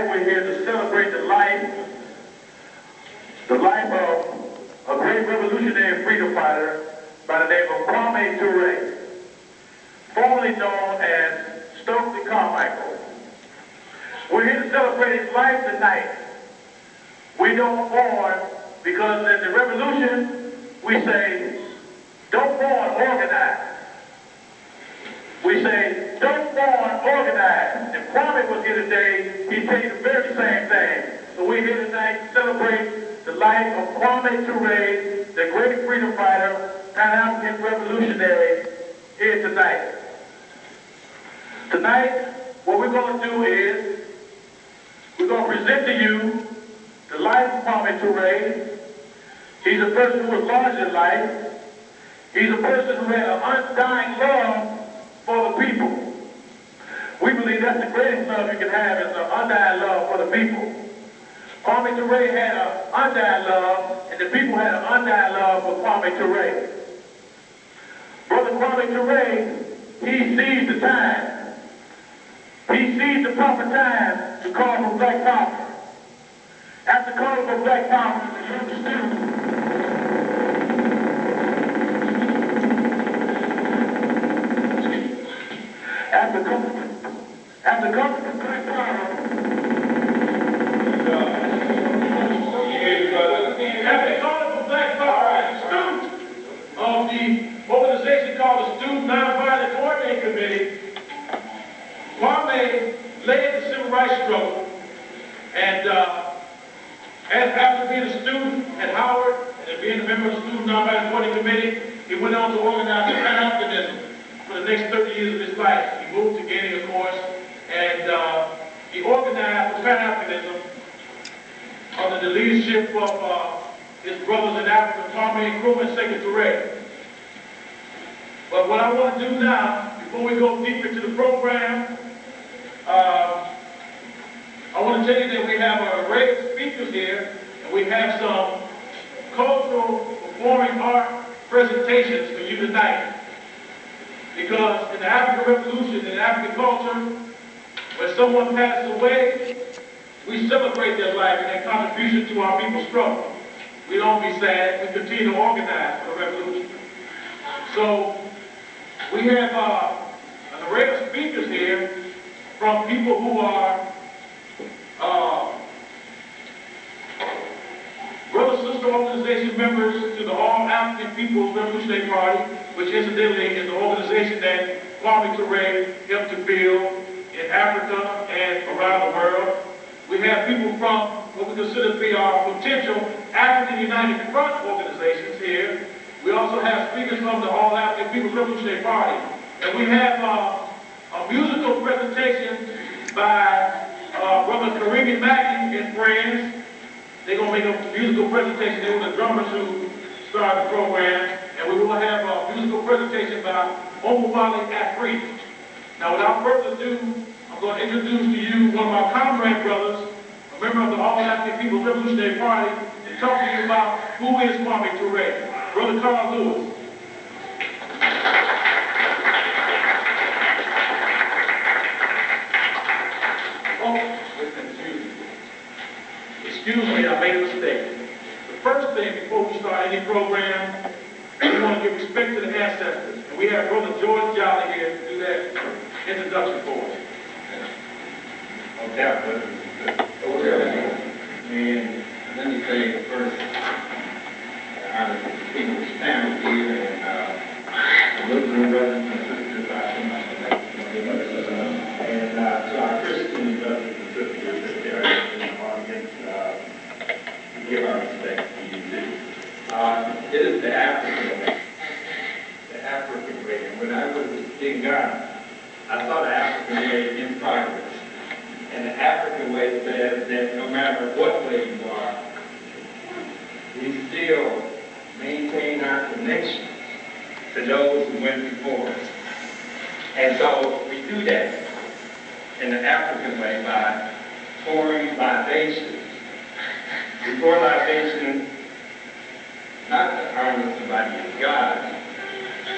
Tonight we're here to celebrate the life of a great revolutionary freedom fighter by the name of Kwame Ture, formerly known as Stokely Carmichael. We're here to celebrate his life tonight. We don't mourn because in the revolution we say, don't mourn, organize. We say, don't mourn, organize. If Kwame was here today, he'd tell you the very same thing. So we're here tonight to celebrate the life of Kwame Ture, the great freedom fighter, Pan-African revolutionary, here tonight. Tonight, what we're going to do is, we're going to present to you the life of Kwame Ture. He's a person who was large in life. He's a person who had an undying love for the people. We believe that's the greatest love you can have, is an undying love for the people. Kwame Ture had an undying love, and the people had an undying love for Kwame Ture. Brother Kwame Ture, he seized the time. He seized the proper time to call for black power. After calling for black power, he understood. After coming to black power, after calling for black power as a student of the organization called the Student Nonviolent Coordinating Committee, Kwame led the civil rights struggle, and after being a student at Howard and being a member of the Student Nonviolent Coordinating Committee, he went on to organize Pan-Africanism for the next 30 years of his life. He moved to Guinea, of course, and he organized for Pan-Africanism under the leadership of his brothers in Africa, Kwame Nkrumah and Sekou Ture. But what I want to do now, before we go deep into the program, I want to tell you that we have an array of speakers here, and we have some cultural performing art presentations for you tonight. Because in the African Revolution, in African culture, when someone passes away, we celebrate their life and their contribution to our people's struggle. We don't be sad, we continue to organize for the revolution. So, we have an array of speakers here from people who are brother-sister organization members to the All-African People's Revolutionary Party, which incidentally is the organization that Kwame Ture helped to build in Africa and around the world. We have people from what we consider to be our potential African United Front organizations here. We also have speakers from the All-African People's Revolutionary Party. And we have a musical presentation by Brother Karimi Mackey and friends. They're going to make a musical presentation. They were the drummers who started the program. And we will have a musical presentation by Omowale Afri. Now, without further ado, I'm going to introduce to you one of my comrade brothers, a member of the All-African People's Revolutionary Party, and talk to you about who is Kwame Ture. Brother Carl Lewis. Oh, excuse me, I made a mistake. The first thing before we start any program, we want to give respect to the ancestors. And we have Brother George Jolly here to do that introduction for us. Okay, and let me say first, I was speaking to stand here and Muslim brothers and sisters, and to our Christian brothers and sisters that they are in the audience, we give our respect to you too. It is the African way. The African way. And when I was in Ghana, I saw the African way in progress. And the African way says that no matter what way you are, we still maintain our connection to those who went before us. And so we do that in the African way by pouring libations. We pour libations not to honor somebody as God,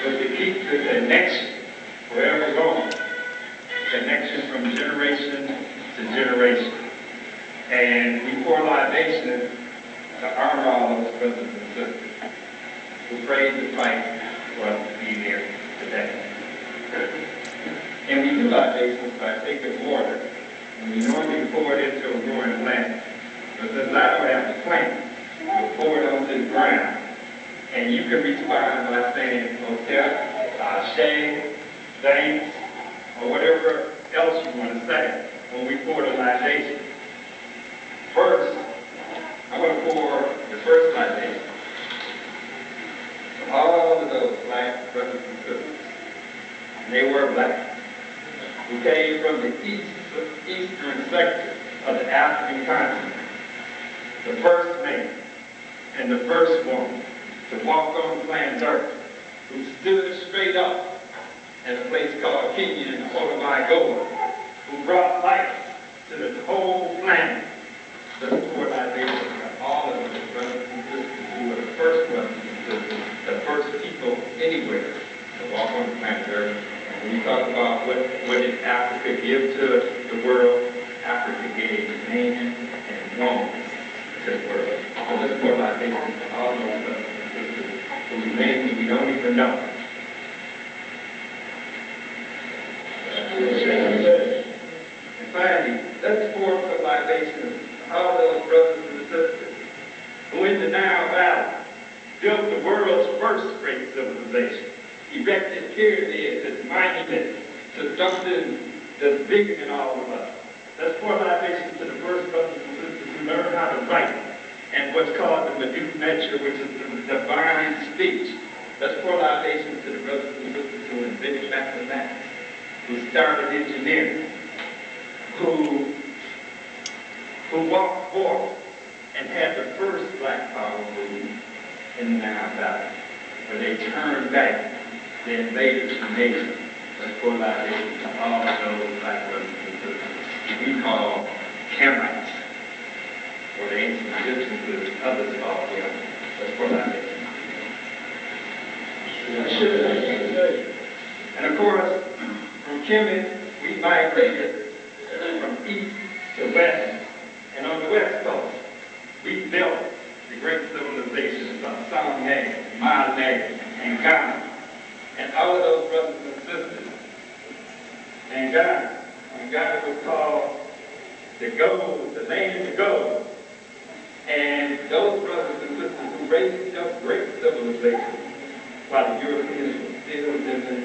but to keep the connection forever going. Connection from generation to generation. And we pour libations to honor all those brothers and sisters who prayed the fight for us to be here today. And we do libations by taking water, and we normally pour it into a growing plant. But since I don't have the plant, we'll pour it onto the ground. And you can respond by saying, Hotel, Ashe, thanks, or whatever else you want to say when we pour the libation. First, I'm going to pour the first libation to all of those black brothers and sisters. And they were black, who came from the eastern sector of the African continent. The first man and the first woman to walk on planet Earth, who stood straight up in a place called Kenya in Otagola, who brought life to the whole planet. The poor libation to all of the brothers and sisters who were the first brothers and sisters, the first people anywhere to walk on the planet Earth. And when you talk about what did Africa give to the world, Africa gave man and woman to the world. So let's pour libation to all those brothers and sisters whose names we don't even know. And finally, let's pour the libation to all those brothers and sisters who in the Nile Valley built the world's first great civilization, erected pyramids as monuments to something that's bigger than all of us. Let's pour libation to the first brothers and sisters who learned how to write and what's called the Medu Measure, which is the divine speech. Let's pour libation to the brothers and sisters who invented mathematics, who started engineering, who walked forth and had the first black power movement in the Nile Valley, where they turned back the invaders from Asia. Let's pour libation to all of those black brothers and sisters we call Kemites, or the ancient Egyptians, as others called them. Let's pour libation. And of course, from Kemet, we migrated from east to west. And on the west coast, we built the great civilizations of Songhai, Mali, and Ghana. And all of those brothers and sisters in Ghana, when Ghana was called the gold, the land of gold. And those brothers and sisters who raised up great civilizations while the Europeans were still living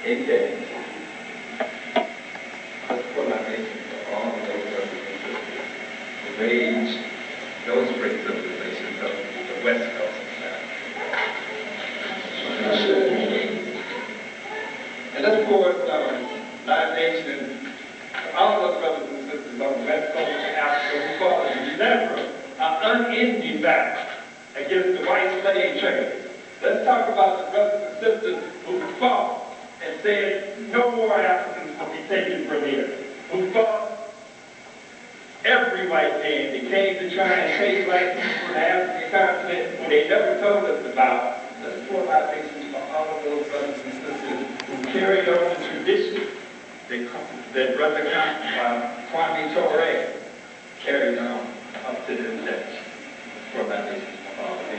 in caves. Let's pour libation for all of those brothers and sisters who raised those great civilizations of the West Coast. And let's pour libation to all those brothers and sisters on the West Coast of Africa who fought in never an unending battle against the white slave trade. Let's talk about the brothers and sisters who fought and said, no more Africans will be taken from here. Who fought every white man that came to try and take black people from the African continent who they never told us about. Let's pour libation for all of those brothers and sisters who carried on the tradition that Brother Kwame Ture carried on up to this day. Pour libation for all of them.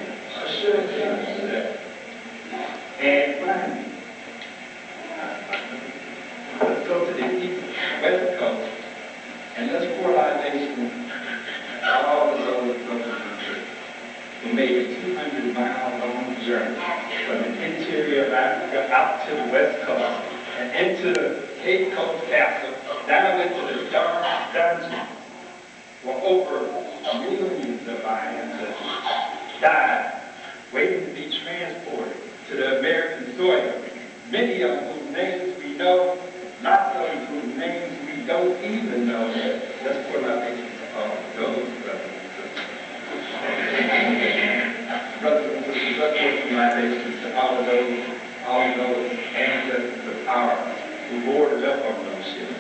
And finally, let's go to the east west coast and let's pour libation to all of those brothers and sisters who made a 200-mile-long journey from the interior of Africa out to the west coast and into the Cape Coast Castle, down into the dark dungeon where over millions of our ancestors died, waiting to be transported to the American soil. Many of them whose names we know, lots of them whose names we don't even know. Let's pour libation to all those brothers and sisters. Brothers and sisters, let's pour some libations to all of those ancestors of ours who boarded up on those ships,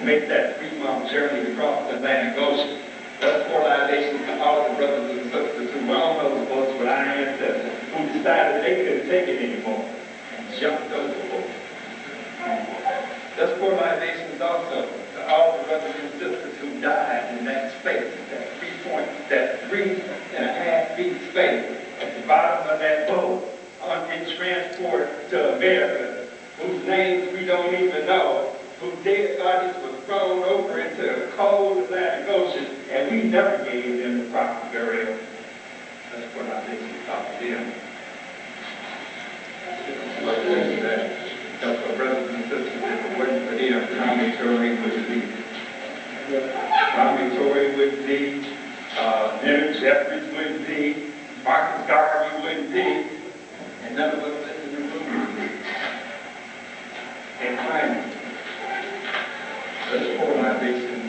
make that 3-month journey across the Atlantic Ocean. Let's pour libations to all the brothers and sisters who were on those boats with our ancestors, who decided they couldn't take it anymore and jumped overboard. Let's pour libations also to all the brothers and sisters who died in that space, that 3.5 feet space at the bottom of that boat, and transported to America, whose names we don't even know, whose dead bodies were thrown over into the cold Atlantic Ocean, and we never gave them the proper burial. That's what I think we talked to them. What is that? That's for brothers and sisters, if it wasn't for them, Kwame Ture wouldn't be. Kwame Ture wouldn't be, Leonard Jeffries wouldn't be, Marcus Garvey wouldn't be, and none of us in the room would be. And finally, let's pour libation,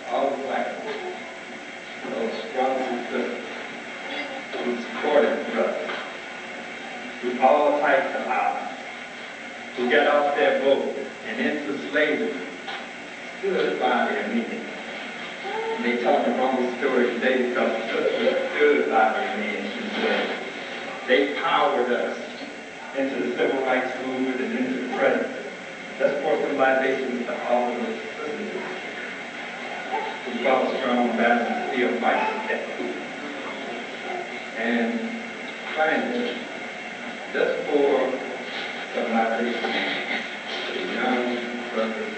all the black, those brothers and sisters who supported brothers, who all types of odds, who got off that boat and into slavery, stood by their men. And they told the wrong story today because sisters stood by their men and said, they powered us into the civil rights movement and into the present. Let's pour some libations to all of those sisters who fought strong battle and still fight today. And finally, let's pour some libations to the young brothers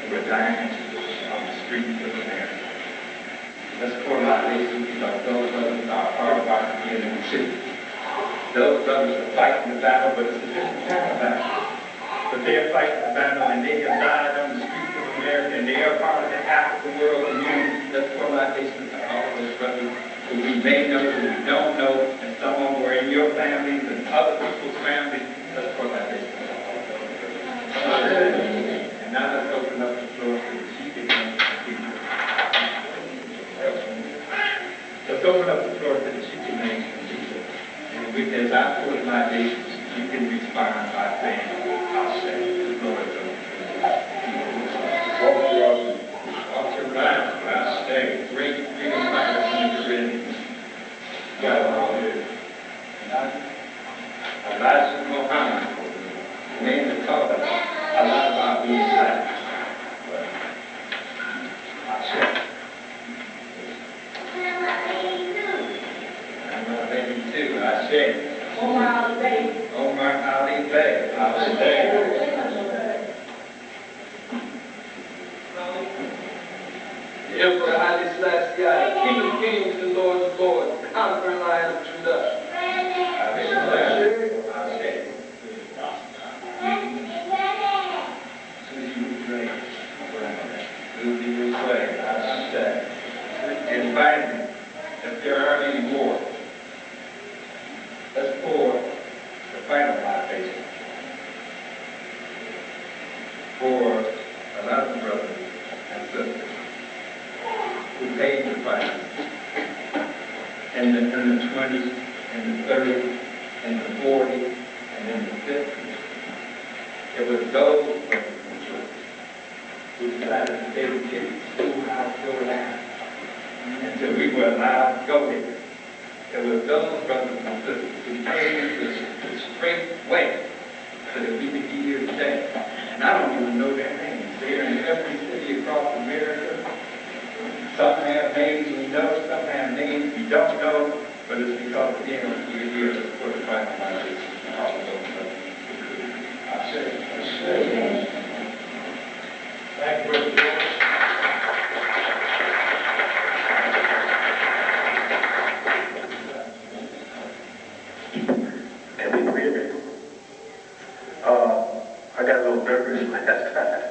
who are dying on the streets of America. Let's pour libations because those brothers are part of our community too. Those brothers are fighting the battle, but it's a different kind of battle. But they're fighting the battle and they have died on the streets of America and they are part of the African world community. Let's pour libations to all of those brothers who we may know, who we don't know, and some of them were in your families and other people's families. Let's pour libations to all of those brothers. And now let's open up the floor for the chief executive. Let's open up the floor to the chief executive. And as I pour libations, you can respond by saying, I'll say, the Lord is walk your right, I stay. Great freedom fighters in the Caribbean. Got all here. Elijah Muhammad, the man that taught us a lot about being black. I say. Too, I say. Omar Ali Bey. Omar Ali Bey. I say. The Emperor Haile Selassie, King of Kings and Lord of Lords, the conquering Lion of Judah. I say. Susie Ray. I say. And finally, if there aren't any more, let's pour the final libation for 11 brothers and sisters who paid the price in the 20s, in the 30s, in the 40s, and in the 50s. It was those brothers and sisters who decided that they would keep the schoolhouse door down until we were allowed to go there. It was those brothers and sisters who came the straight way so that we could be here today. And I don't even know their names. They're in every city across America. Some have names we know, some have names we don't know, but it's because, again, we're here to support the fight like this. All of those brothers. I say. Thank you, Brother George. I got a little nervous last time.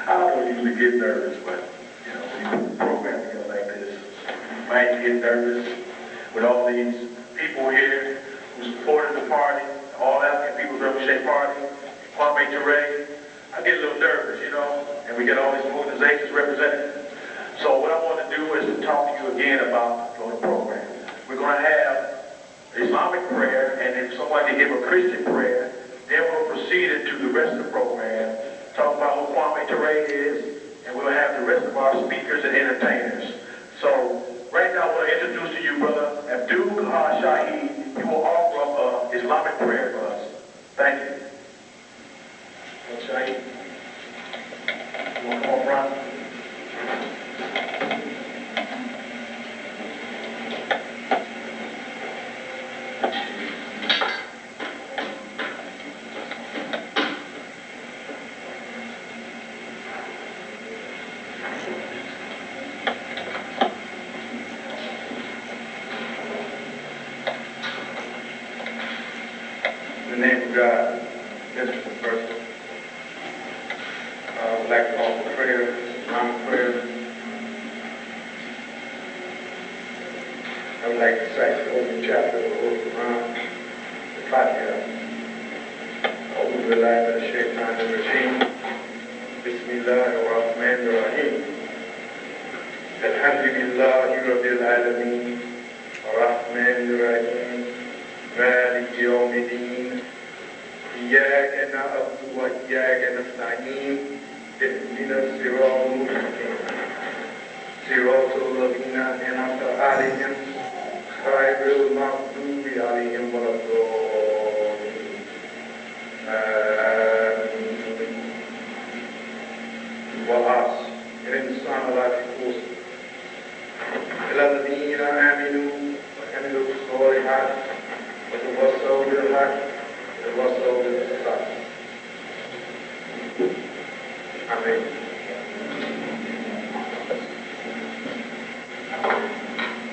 I don't usually get nervous, but when you put a program together like this, you might get nervous with all these people here who supported the party, all African People's Revolutionary Party, Kwame Ture. I get a little nervous, and we get all these organizations represented. So what I want to do is to talk to you again about the program. We're going to have Islamic prayer, and if someone can give a Christian prayer, then we'll proceed into the rest of the program, talk about who Kwame Ture is, and we'll have the rest of our speakers and entertainers. So right now I want to introduce to you Brother Abdul Shahid. He will offer up Islamic prayer for us. Thank you. In the name of God, this is the first. I would like to offer prayer, common prayer. I would like to cite the opening chapter of the book of Quran, the Fatiha. أعوذ بالله من الشيطان الرجيم. بسم الله الرحمن الرحيم. الحمد لله رب العالمين. الرحمن الرحيم. مالك يوم الدين. إياك نعبد وإياك نستعين. اهدنا الصراط المستقيم. صراط الذين أنعمت عليهم غير المغضوب عليهم ولا الضالين. آمين. والعصر إن الإنسان لفي خسر إلا الذين آمنوا وعملوا الصالحات وتواصوا بالحق وتواصوا بالصبر. Amen.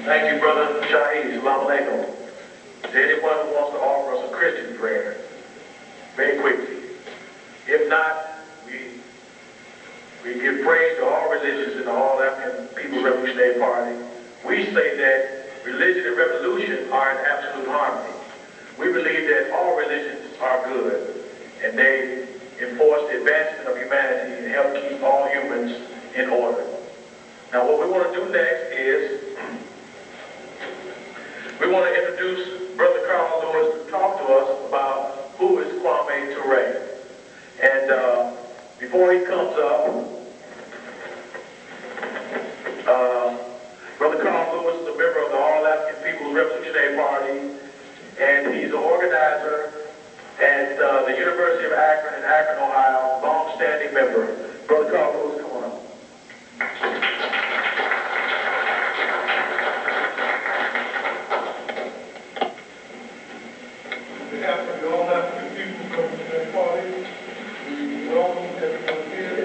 Thank you, Brother Shahid. Assalamu alaikum. Is there anyone who wants to offer us a Christian prayer? Very quickly. If not, we give praise to all religions in the All African People's Revolutionary Party. We say that religion and revolution are in absolute harmony. We believe that all religions are good, and they enforce the advancement of humanity and help keep all humans in order. Now what we want to do next is we want to introduce Brother Carl Lewis to talk to us about who is Kwame Ture. And before he comes up, Brother Carl Lewis is a member of the All African People's Revolutionary Party, and he's an organizer at the University of Akron in Akron, Ohio, long-standing member. Brother Carl Lewis, come on up. On behalf of the All African People's Revolutionary Party, we welcome everyone here.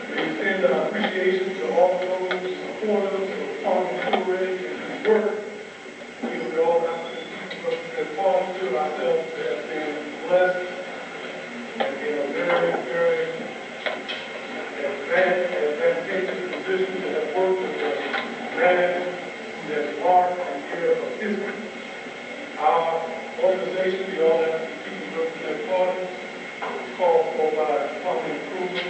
We extend our appreciation to all those supporters of Kwame Ture and his work. We of the All African People's Revolutionary Party feel ourselves to have been blessed and in a very, very advantageous position to have worked with a man who has marked an era of history. Our organization, the All African People's Revolutionary Party, was called for by Kwame Ture,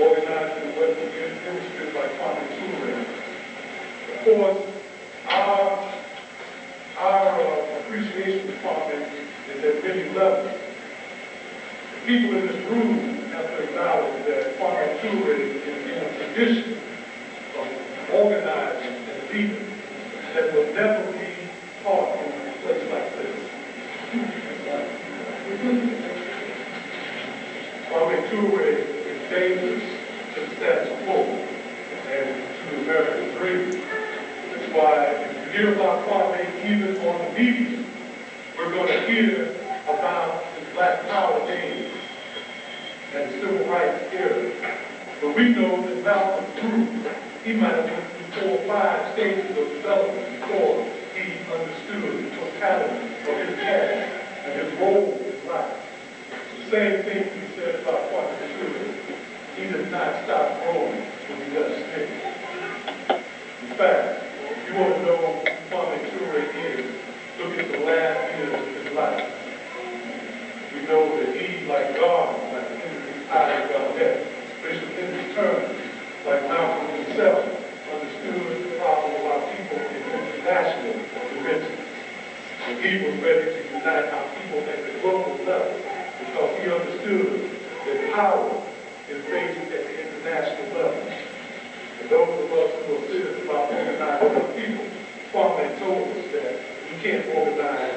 organized in West Virginia, demonstrated by Kwame Ture. Of course, our appreciation for Kwame is at many levels. People in this room have to acknowledge that Kwame Ture is in a tradition of organizing and leading that will never be taught in a place like this. Kwame Ture is dangerous to the status quo and to the American dream. That's why if you hear about Kwame even on the media, we're going to hear about his Black Power days and the Civil Rights era. But we know that Malcolm grew. He might have went through 4 or 5 stages of development before he understood the totality of his past and his role in his life. The same thing can be said about Kwame Ture. He does not stop growing when he does stick. In fact, if you want to know who Kwame Ture is, look at the last years of his life. We know that he, like God, like Bishop Henry Ture, like Malcolm himself, understood the problem of our people in international dimensions. And he was ready to unite our people at the global level because he understood that power is based at the international level. And those of us who are serious about organizing our people, Kwame told us that you can't organize